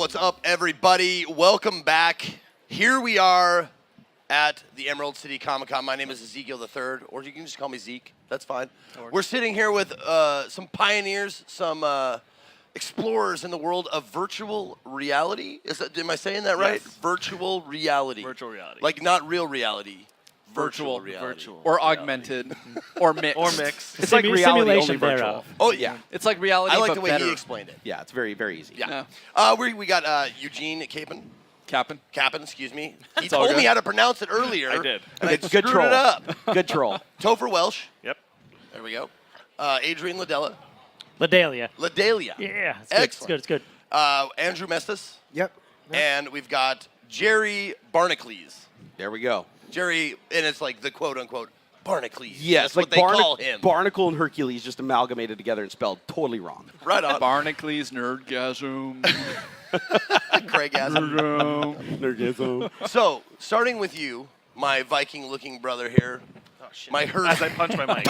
What's up, everybody? Welcome back. Here we are at the Emerald City Comic Con. My name is Ezekiel III, or you can just call me Zeke. That's fine. We're sitting here with some pioneers, some explorers in the world of virtual reality. Am I saying that right? Yes. Virtual reality. Virtual reality. Like not real reality. Virtual reality. Virtual. Or reality. augmented, or mixed. Or mixed. It's like reality, only simulation virtual. thereof. Oh, yeah. It's like reality, I like but the way better. he explained it. Yeah, it's very, very easy. Yeah. Yeah. We got Eugene Capon. Cap'n. Capon, excuse me. He It's all told me good. how to pronounce it earlier. I did. And I Good screwed troll. it up. Good troll. Topher Welsh. Yep. There we go. Adrian Ladella. Ladalia. Ladelia. Yeah, it's Excellent. good. It's good. It's good. Andrew Mestis. Yep. And we've got Jerry Barnacles. There we go. Jerry, and it's like the quote-unquote Barnacles. Yes, That's like what they call him. Barnacle and Hercules just amalgamated together and spelled totally wrong. Right on. Barnacles, Nerdgasm. Craig Aslan. So, starting with you, my Viking-looking brother here. Oh, shit. My herd. As I punch my mic.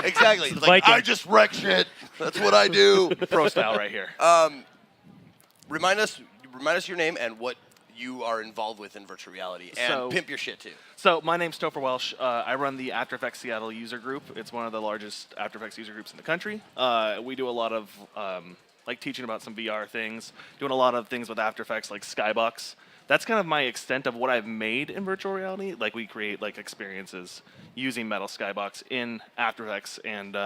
Exactly. It's like, Viking. I just wreck shit. That's what I do. Pro style right here. Remind us your name and what you are involved with in virtual reality, and So- pimp your shit too. So my name's Topher Welsh. I run the After Effects Seattle user group. It's one of the largest After Effects user groups in the country. We do a lot of like teaching about some VR things, doing a lot of things with After Effects like Skybox. That's kind of my extent of what I've made in virtual reality. Like we create like experiences using Metal Skybox in After Effects and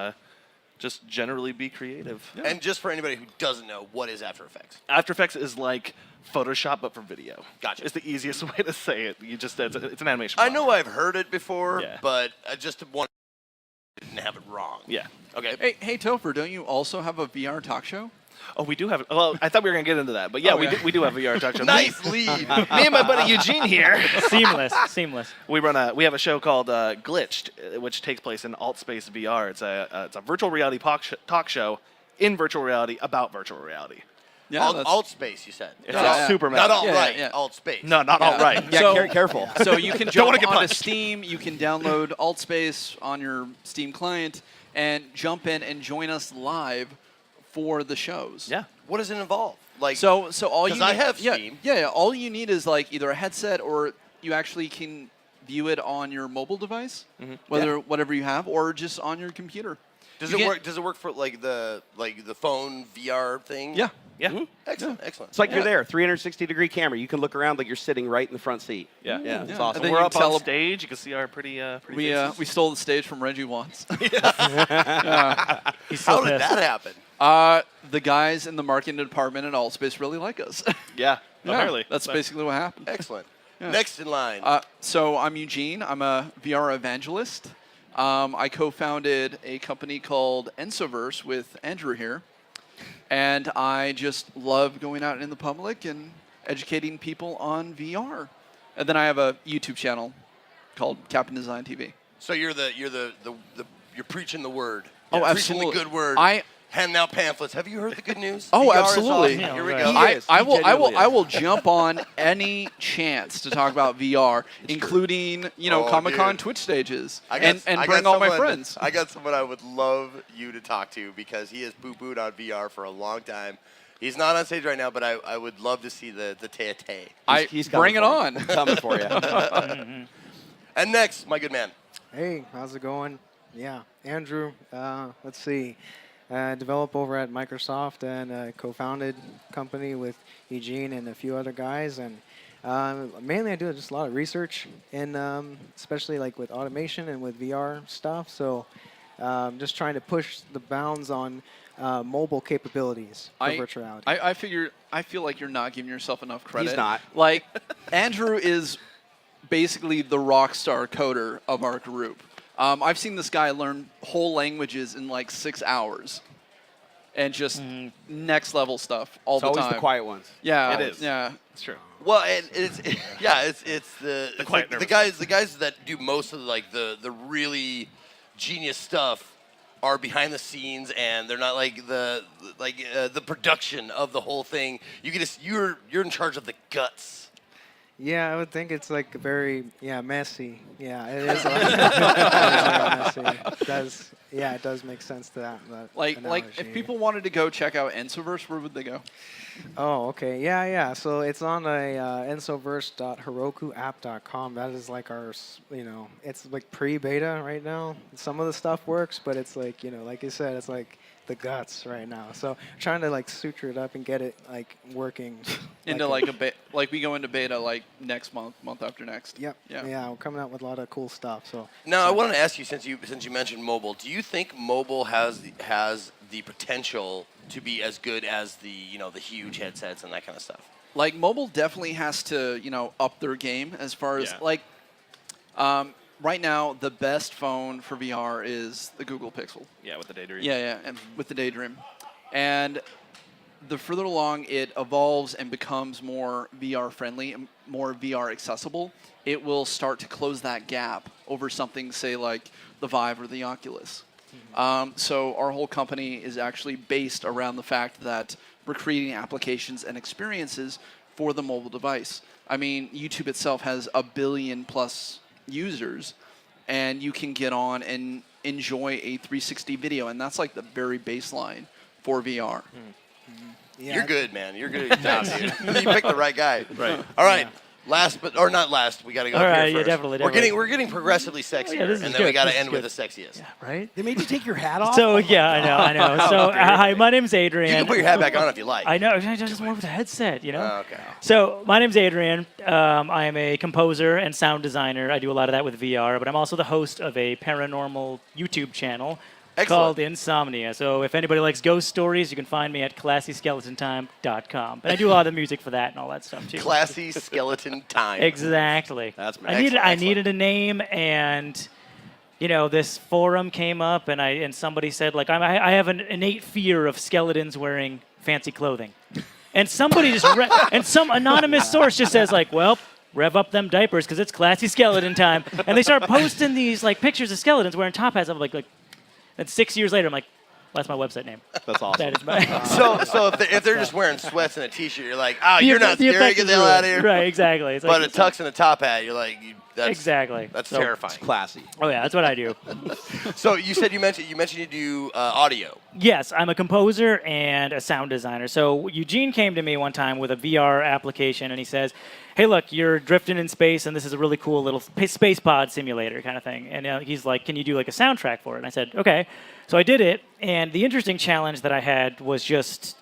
just generally be creative. And just for anybody who doesn't know, what is After Effects? After Effects is like Photoshop, but for video. Gotcha. It's the easiest way to say it. It's an animation. I file. know I've heard it before, Yeah. but I just didn't have it wrong. Yeah. Okay. Hey, Topher, don't you also have a VR talk show? Oh, we do have. Well, I thought we were gonna get into that, but yeah, Okay. we do have a VR talk show. Nice lead. Me and my buddy Eugene here. Seamless. We have a show called Glitched, which takes place in AltSpace VR. It's a virtual reality talk show in virtual reality about virtual reality. Yeah, Alt space, you said. It's Yeah. super Not meta. alt Yeah, right, yeah. alt space. No, not alt right. Yeah, So- careful. So you can wanna jump get onto punched. Steam, you can download AltSpace on your Steam client, and jump in and join us live for the shows. Yeah. What does it involve? Like, So all you 'Cause I need- have yeah, Steam. Yeah, all you need is like either a headset or you actually can view it on your mobile device, whatever you have, or just on your computer. does you it get- work? Does it work for like the phone VR thing? Yeah. Yeah. Excellent. Excellent. It's like you're there, 360-degree camera. You can look around like you're sitting right in the front seat. Yeah. Yeah, it's Yeah. awesome. And then We're you up can on tele- stage. You can see our pretty We faces. stole the stage from Reggie Watts. He's so How did pissed. that happen? The guys in the marketing department at AltSpace really like us. Yeah. Apparently. That's basically what happened. Excellent. Yeah. Next in line. So I'm Eugene. I'm a VR evangelist. I co-founded a company called Ensoverse with Andrew here. And I just love going out in the public and educating people on VR. And then I have a YouTube channel called Captain Design TV. So you're preaching the word. Oh, You're absolutely. Preaching the good word. handing out pamphlets. Have you heard the good news? Oh, VR is absolutely. awesome. Yeah, Here we right. go. He I, is. I He will genuinely I is. will jump on any chance to talk about VR, including Oh, Comic-Con dude. Twitch stages, I got- and I got bring all my someone- friends. I got someone I would love you to talk to because he has boo-booed on VR for a long time. He's not on stage right now, but I would love to see the tete. He's Bring it coming on. Coming for you. And next, my good man. Hey, how's it going? Yeah, Andrew. Let's see. Develop over at Microsoft and co-founded company with Eugene and a few other guys. And mainly I do just a lot of research, in, especially like with automation and with VR stuff. So just trying to push the bounds on mobile capabilities for virtual reality. I feel like you're not giving yourself enough credit. He's not. Like, Andrew is basically the rock star coder of our group. I've seen this guy learn whole languages in like 6 hours, and just next level stuff all It's the always time. the quiet ones. Yeah, It is. Yeah. It's true. Well, and it's the quiet the nervous. guys that do most of the really genius stuff are behind the scenes, and they're not like the production of the whole thing. You're in charge of the guts. Yeah, I would think it's like very messy. Yeah, it is. It is very messy. yeah, it does make sense to that. Like if analogy. people wanted to go check out Ensoverse, where would they go? Oh, okay. Yeah. So it's on a ensoverse.herokuapp.com. That is like our, it's like pre-beta right now. Some of the stuff works, but it's like, like you said, it's like the guts right now. So trying to like suture it up and get it like working. Into like like we go into beta like next month after next. Yep. Yeah. We're coming out with a lot of cool stuff. So. Now, I wanted to ask you, since you mentioned mobile, do you think mobile has the potential to be as good as the huge headsets and that kind of stuff? Like mobile definitely has to up their game as far as right now the best phone for VR is the Google Pixel. Yeah, with the Daydream. Yeah, and with the Daydream, and the further along it evolves and becomes more VR friendly and more VR accessible, it will start to close that gap over something, say like the Vive or the Oculus. So our whole company is actually based around the fact that we're creating applications and experiences for the mobile device. I mean, YouTube itself has 1 billion plus users, and you can get on and enjoy a 360 video, and that's like the very baseline for VR. Yeah. You're good, man. You're good at your job, dude. You picked the right guy. Right. All right. Last but not last, we got to go All up right, here yeah, first. definitely. We're getting progressively sexier, this is and then we good, got to this is end with good. the sexiest. Right? They made you take your hat off? So, yeah, I know. So, hi, my name's Adrian. You can put your hat back on if you like. I know. I just more with a headset, Oh, okay. So, my name's Adrian. I am a composer and sound designer. I do a lot of that with VR, but I'm also the host of a paranormal YouTube channel called Insomnia. So, if anybody likes ghost stories, you can find me at classyskeleton.com. And I do a lot of music for that and all that stuff, too. Classy skeleton time. Exactly. That's I needed a name, and this forum came up, and somebody said like I have an innate fear of skeletons wearing fancy clothing, and somebody just and some anonymous source just says like, well, rev up them diapers because it's classy skeleton time, and they start posting these like pictures of skeletons wearing top hats. I'm like, and 6 years later, I'm like, well, that's my website name. That's awesome. That is my. So if they're just wearing sweats and a t-shirt, you're like, oh, you're not The scary, effect get is the hell real. out of here. Right, exactly. It's But like, a tux and a top hat, you're like, that's exactly. That's So- terrifying. Classy. Oh yeah, that's what I do. So you mentioned you do audio. Yes, I'm a composer and a sound designer. So Eugene came to me one time with a VR application, and he says, hey, look, you're drifting in space, and this is a really cool little space pod simulator kind of thing. And he's like, can you do like a soundtrack for it? And I said, okay. So I did it, and the interesting challenge that I had was just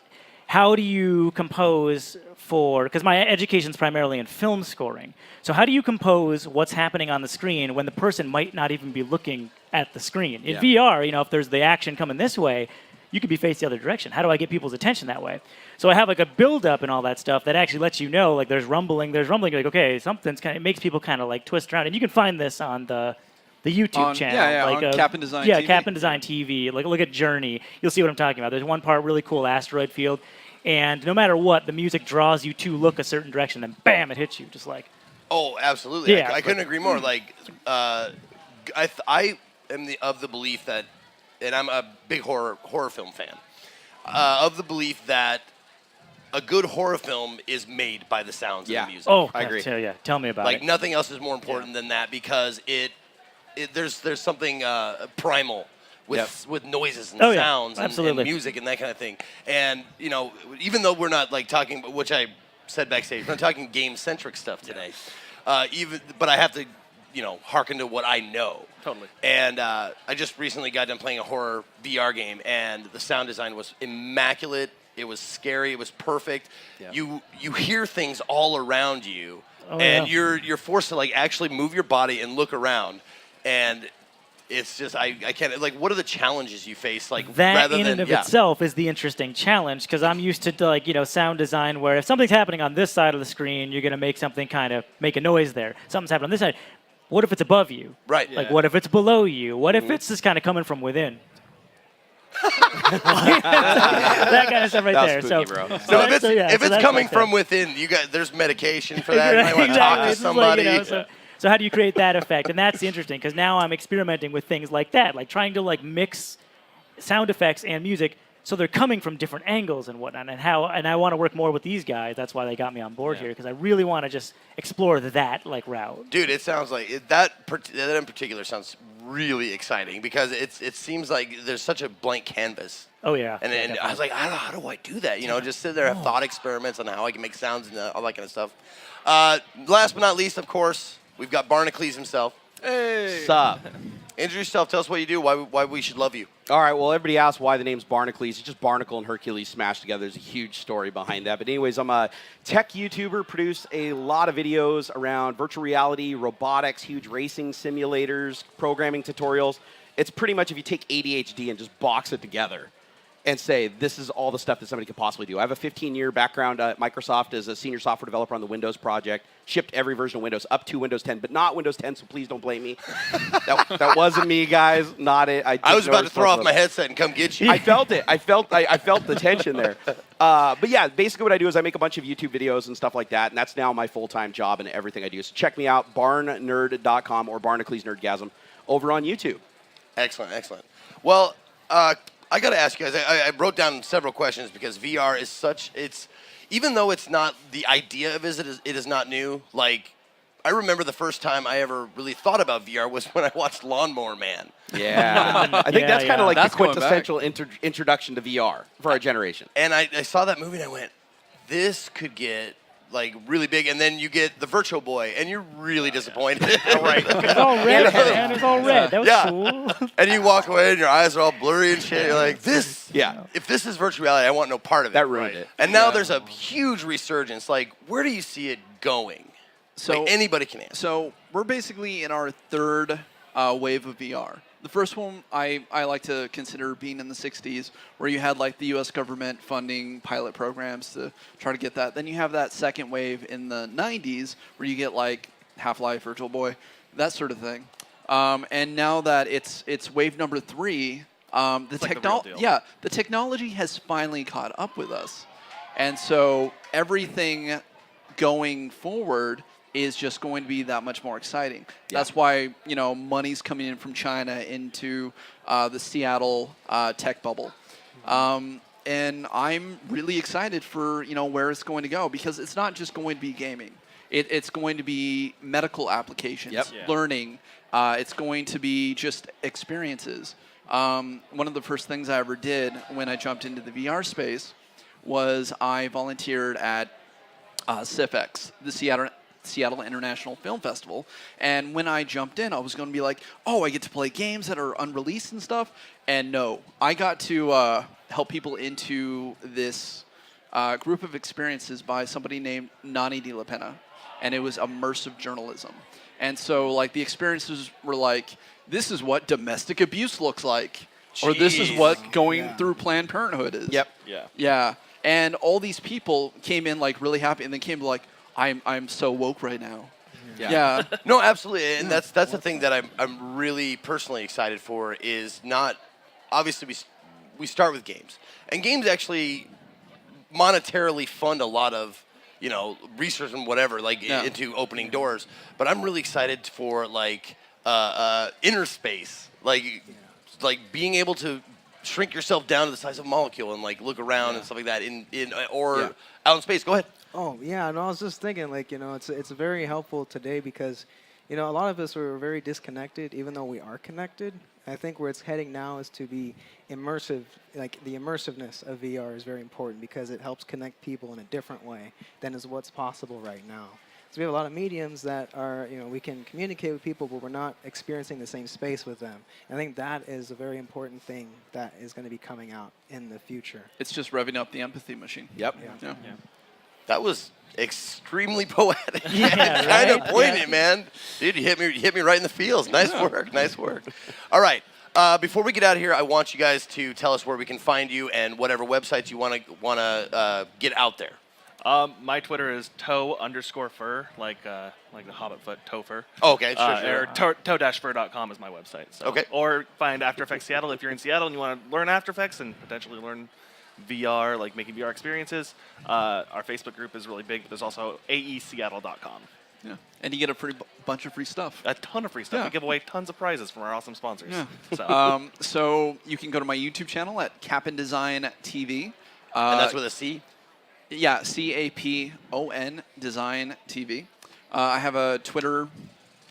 how do you compose because my education's primarily in film scoring. So how do you compose what's happening on the screen when the person might not even be looking at the screen? In VR, if there's the action coming this way, you could be faced the other direction. How do I get people's attention that way? So I have like a build-up and all that stuff that actually lets you know, like there's rumbling, you're like, okay, it makes people kind of like twist around. And you can find this on the YouTube channel. Like on Cap and Design Yeah, TV. Cap and Design TV. Like look at Journey. You'll see what I'm talking about. There's one part, really cool asteroid field. And no matter what, the music draws you to look a certain direction, and bam, it hits you, just like. Oh, absolutely. Yeah, I couldn't agree more. Like, I am of the belief that, and I'm a big horror film fan, of the belief that a good horror film is made by the sounds and the music. Oh, I agree. Tell me about Like it. nothing else is more important than that because there's something primal with noises and sounds and music and that kind of thing. And even though we're not like talking, which I said backstage, we're not talking game-centric stuff today. But I have to hearken to what I know. Totally. And I just recently got done playing a horror VR game, and the sound design was immaculate. It was scary. It was perfect. Yeah. You hear things all around you, Oh, and yeah. you're forced to like actually move your body and look around. And it's just I can't like. What are the challenges you face? Like That rather in than and of itself is the interesting challenge because I'm used to like sound design where if something's happening on this side of the screen, you're gonna make something make a noise there. Something's happening on this side. What if it's above you? Right. Like what if it's below you? What if it's just kind of coming from within? that kind of stuff right That there. was spooky, bro. So if it's that's coming like from that. within, there's medication for that. You might want to talk to It's just like, somebody. so how do you create that effect? And that's interesting because now I'm experimenting with things like that, like trying to like mix sound effects and music so they're coming from different angles and whatnot, and I want to work more with these guys. That's why they got me on board here, because I really want to just explore that like route. Dude, it sounds like that in particular sounds really exciting because it seems like there's such a blank canvas. Oh yeah. And yeah, I was like, I don't know, how do I do that? You know, just sit there, have thought experiments on how I can make sounds and all that kind of stuff. Last but not least, of course, we've got Barnacles himself. Sup? Introduce yourself. Tell us what you do. Why we should love you. All right, well, everybody asks why the name's Barnacles. It's just Barnacle and Hercules smashed together. There's a huge story behind that. But anyways, I'm a tech YouTuber, produce a lot of videos around virtual reality, robotics, huge racing simulators, programming tutorials. It's pretty much if you take ADHD and just box it together and say, this is all the stuff that somebody could possibly do. I have a 15-year background at Microsoft as a senior software developer on the Windows project, shipped every version of Windows up to Windows 10, but not Windows 10, so please don't blame me. that wasn't me, guys, not it. I was about to throw off my headset and come get you. I felt it. I felt the tension there. But yeah, basically what I do is I make a bunch of YouTube videos and stuff like that, and that's now my full-time job and everything I do. So check me out, barnnerd.com or Barnacles Nerdgasm over on YouTube. Excellent, excellent. Well, I got to ask you guys, I wrote down several questions because VR is even though it's not, the idea of it is not new. Like, I remember the first time I ever really thought about VR was when I watched Lawnmower Man. Yeah. I think that's kind of like That's the going quintessential introduction to VR for our generation. And I saw that movie and I went, this could get like really big, and then you get the Virtual Boy, and you're really disappointed. Right. It's all red, man. It's all red. That was Yeah. cool. And you walk away, and your eyes are all blurry and shit. You're like, this. Yeah. If this is virtual reality, I want no part of it. That ruined it. And now there's a huge resurgence. Like, where do you see it going? So Like, anybody can answer. So we're basically in our third wave of VR. The first one I like to consider being in the 60s, where you had like the U.S. government funding pilot programs to try to get that. Then you have that second wave in the 90s, where you get like Half-Life, Virtual Boy, that sort of thing. And now that it's wave number 3, like the real deal. the technology has finally caught up with us, and so everything going forward is just going to be that much more exciting. That's why, money's coming in from China into the Seattle tech bubble. And I'm really excited for, where it's going to go, because it's not just going to be gaming. It's going to be medical applications, Yep. Yeah. learning. It's going to be just experiences. One of the first things I ever did when I jumped into the VR space was I volunteered at CIFX, the Seattle International Film Festival. And when I jumped in, I was going to be like, oh, I get to play games that are unreleased and stuff. And no, I got to help people into this group of experiences by somebody named Nani De La Pena. And it was immersive journalism. And so, like, the experiences were like, this is what domestic abuse looks like. Or this is Jeez. what going through Planned Parenthood is. Yep. Yeah. Yeah. And all these people came in, like, really happy, and then came to, like, I'm so woke right now. Yeah. No, absolutely, and that's the thing that I'm really personally excited for is not obviously we start with games, and games actually monetarily fund a lot of research and whatever into opening doors. But I'm really excited for like inner space, like being able to shrink yourself down to the size of a molecule and like look around and stuff like that out in space. Go ahead. Oh yeah, and I was just thinking, like, it's very helpful today because, a lot of us are very disconnected, even though we are connected. I think where it's heading now is to be immersive. Like, the immersiveness of VR is very important because it helps connect people in a different way than is what's possible right now. So we have a lot of mediums that are, we can communicate with people, but we're not experiencing the same space with them. And I think that is a very important thing that is going to be coming out in the future. It's just revving up the empathy machine. Yep. Yeah. That was extremely poetic. Yeah, Kind of right? poignant, man. Dude, you hit me right in the feels. Nice work. Nice work. All right. Before we get out of here, I want you guys to tell us where we can find you and whatever websites you want to get out there. My Twitter is toe_fur, like the Hobbit foot, topher. Oh, okay, sure. Or toe-fur.com is my website. So. Okay. Or find After Effects Seattle if you're in Seattle and you want to learn After Effects and potentially learn VR, like making VR experiences. Our Facebook group is really big, but there's also aeseattle.com. Yeah. And you get a bunch of free stuff. A ton of free stuff. Yeah. We give away tons of prizes from our awesome sponsors. Yeah. So. So you can go to my YouTube channel at Capon Design TV. And that's with a C? Yeah, CAPON Design TV. I have a Twitter,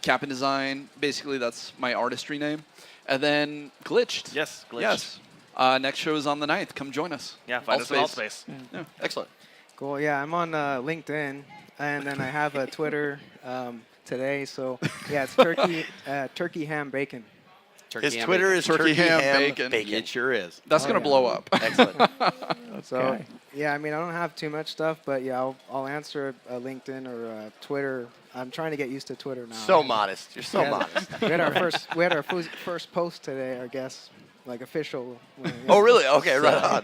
Capon Design. Basically, that's my artistry name. And then Glitched. Yes, Glitched. Yes. Next show is on the 9th. Come join us. Yeah, find us in Altspace. Yeah. Excellent. Cool. Yeah, I'm on LinkedIn, and then I have a Twitter today. So yeah, it's turkey ham bacon. Turkey His ham Twitter bacon. is Turkey ham bacon. It sure is. That's going to blow up. Excellent. So yeah, I mean I don't have too much stuff, but yeah, I'll answer a LinkedIn or a Twitter. I'm trying to get used to Twitter now. So modest. You're so Yeah. modest. We had our first post today, I guess, like official. Oh, really? Okay, right on.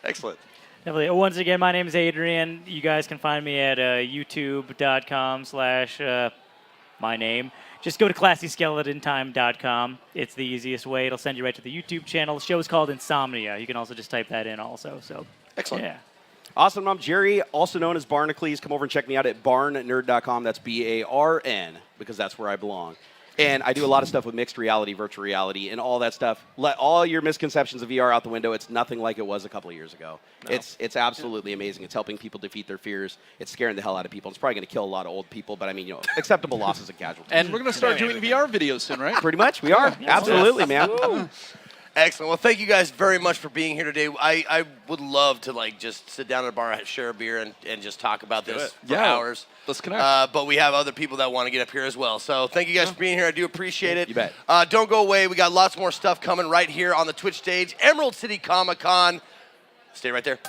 Excellent. Definitely. Once again, my name is Adrian. You guys can find me at youtube.com/my name. Just go to ClassySkeletonTime.com. It's the easiest way. It'll send you right to the YouTube channel. The show is called Insomnia. You can also just type that in also. So, Excellent. yeah. Awesome. I'm Jerry, also known as Barnacles. Come over and check me out at barnnerd.com. That's BARN, because that's where I belong. And I do a lot of stuff with mixed reality, virtual reality, and all that stuff. Let all your misconceptions of VR out the window. It's nothing like it was a couple of years ago. No. It's absolutely amazing. It's helping people defeat their fears. It's scaring the hell out of people. It's probably going to kill a lot of old people, but I mean, acceptable losses and casualties. And we're going to start doing VR videos soon, right? Pretty much, we are. Absolutely, man. Excellent. Well, thank you guys very much for being here today. I would love to just sit down at a bar, share a beer, and just talk about this for hours. Let's connect. But we have other people that want to get up here as well. So thank you guys for being here. I do appreciate it. You bet. Don't go away. We got lots more stuff coming right here on the Twitch stage. Emerald City Comic Con. Stay right there.